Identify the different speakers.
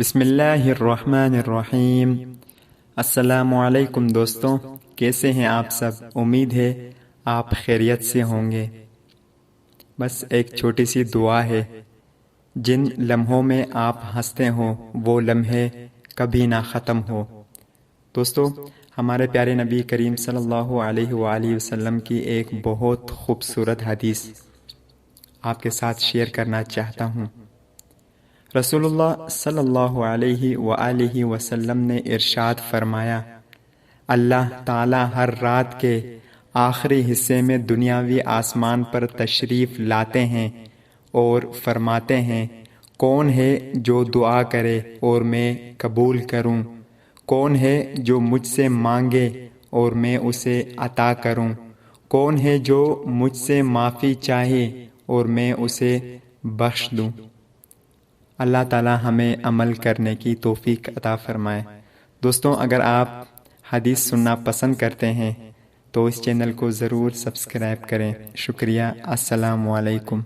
Speaker 1: بسم اللہ الرحمن الرحیم۔ السلام علیکم دوستوں، کیسے ہیں آپ سب؟ امید ہے آپ خیریت سے ہوں گے۔ بس ایک چھوٹی سی دعا ہے، جن لمحوں میں آپ ہنستے ہوں وہ لمحے کبھی نہ ختم ہو۔ دوستو، ہمارے پیارے نبی کریم صلی اللہ علیہ وآلہ وسلم کی ایک بہت خوبصورت حدیث آپ کے ساتھ شیئر کرنا چاہتا ہوں۔ رسول اللہ صلی اللہ علیہ وآلہ وسلم نے ارشاد فرمایا، اللہ تعالی ہر رات کے آخری حصے میں دنیاوی آسمان پر تشریف لاتے ہیں اور فرماتے ہیں، کون ہے جو دعا کرے اور میں قبول کروں؟ کون ہے جو مجھ سے مانگے اور میں اسے عطا کروں؟ کون ہے جو مجھ سے معافی چاہے اور میں اسے بخش دوں؟ اللہ تعالی ہمیں عمل کرنے کی توفیق عطا فرمائے۔ دوستوں، اگر آپ حدیث سننا پسند کرتے ہیں تو اس چینل کو ضرور سبسکرائب کریں۔ شکریہ۔ السلام علیکم۔